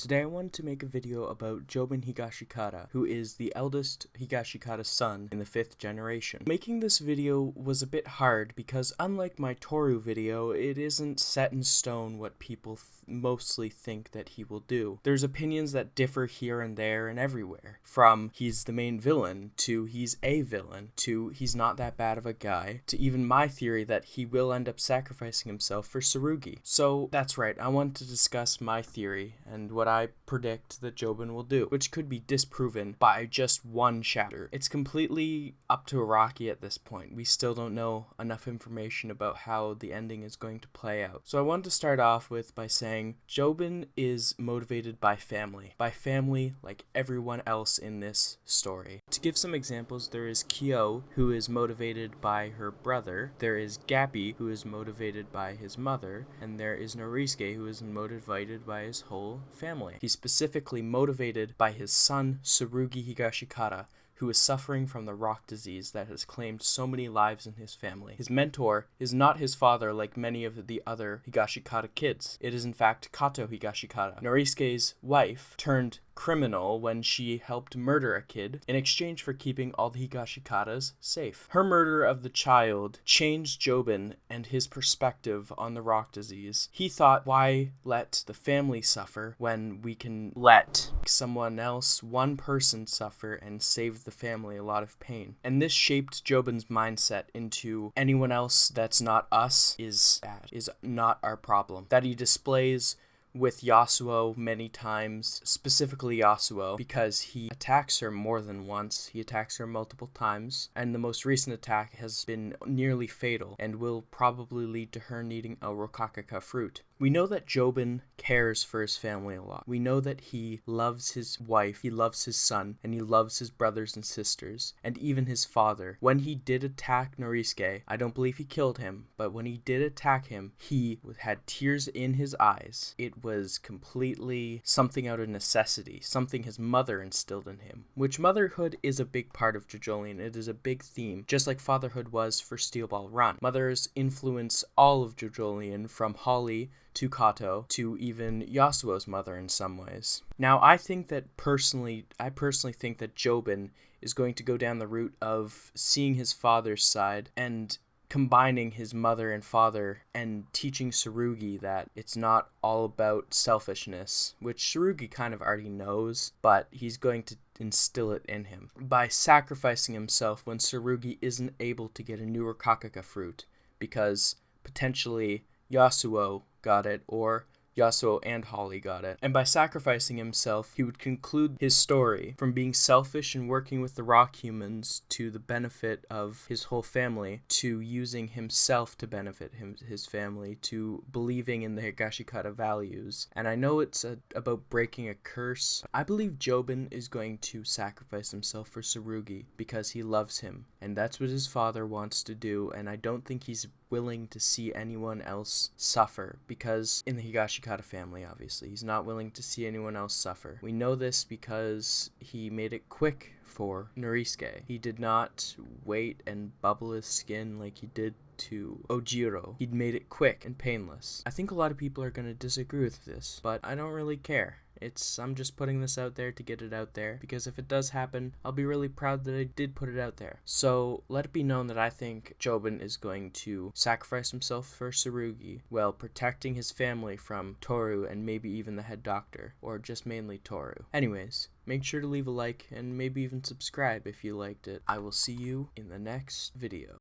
Today I wanted to make a video about Jobin Higashikata, who is the eldest Higashikata son in the 5th generation. Making this video was a bit hard because unlike my Toru video, it isn't set in stone what people mostly think that he will do. There's opinions that differ here and there and everywhere, from he's the main villain, to he's a villain, to he's not that bad of a guy, to even my theory that he will end up sacrificing himself for Tsurugi. So that's right, I want to discuss my theory and what I predict that Jobin will do, which could be disproven by just one chapter. It's completely up to Araki at this point. We still don't know enough information about how the ending is going to play out. So I wanted to start off by saying Jobin is motivated by family like everyone else in this story. To give some examples, there is Kyo, who is motivated by her brother, there is Gappy, who is motivated by his mother, and there is Norisuke, who is motivated by his whole family. He's specifically motivated by his son, Tsurugi Higashikata, who is suffering from the rock disease that has claimed so many lives in his family. His mentor is not his father like many of the other Higashikata kids. It is in fact Kato Higashikata, Norisuke's wife, turned criminal when she helped murder a kid in exchange for keeping all the Higashikatas safe. Her murder of the child changed Jobin and his perspective on the rock disease. He thought, why let the family suffer when we can let someone else, one person, suffer and save the family a lot of pain? And this shaped Jobin's mindset into anyone else that's not us is bad, is not our problem. That he displays with Yasuo many times, specifically Yasuo, because he attacks her more than once. He attacks her multiple times, and the most recent attack has been nearly fatal and will probably lead to her needing a Rokakaka fruit. We know that Jobin cares for his family a lot. We know that he loves his wife, he loves his son, and he loves his brothers and sisters, and even his father. When he did attack Norisuke, I don't believe he killed him, but when he did attack him, he had tears in his eyes. It was completely something out of necessity, something his mother instilled in him, which motherhood is a big part of JoJolion. It is a big theme, just like fatherhood was for Steel Ball Run. Mothers influence all of JoJolion, from Holly to Kato to even Yasuo's mother in some ways. Now, I personally think that Jobin is going to go down the route of seeing his father's side and combining his mother and father and teaching Tsurugi that it's not all about selfishness, which Tsurugi kind of already knows, but he's going to instill it in him by sacrificing himself when Tsurugi isn't able to get a new Rokakaka fruit because potentially Yasuo got it, or Yasuo and Holly got it. And by sacrificing himself, he would conclude his story from being selfish and working with the rock humans to the benefit of his whole family, to using himself to benefit his family, to believing in the Higashikata values. And I know it's about breaking a curse. I believe Jobin is going to sacrifice himself for Tsurugi because he loves him, and that's what his father wants to do, and I don't think he's willing to see anyone else suffer, because in the Higashikata family, obviously, he's not willing to see anyone else suffer. We know this because he made it quick for Norisuke. He did not wait and bubble his skin like he did to Ojiro. He'd made it quick and painless. I think a lot of people are going to disagree with this, but I don't really care. I'm just putting this out there to get it out there, because if it does happen, I'll be really proud that I did put it out there. So let it be known that I think Jobin is going to sacrifice himself for Tsurugi while protecting his family from Toru and maybe even the head doctor, or just mainly Toru. Anyways, make sure to leave a like and maybe even subscribe if you liked it. I will see you in the next video.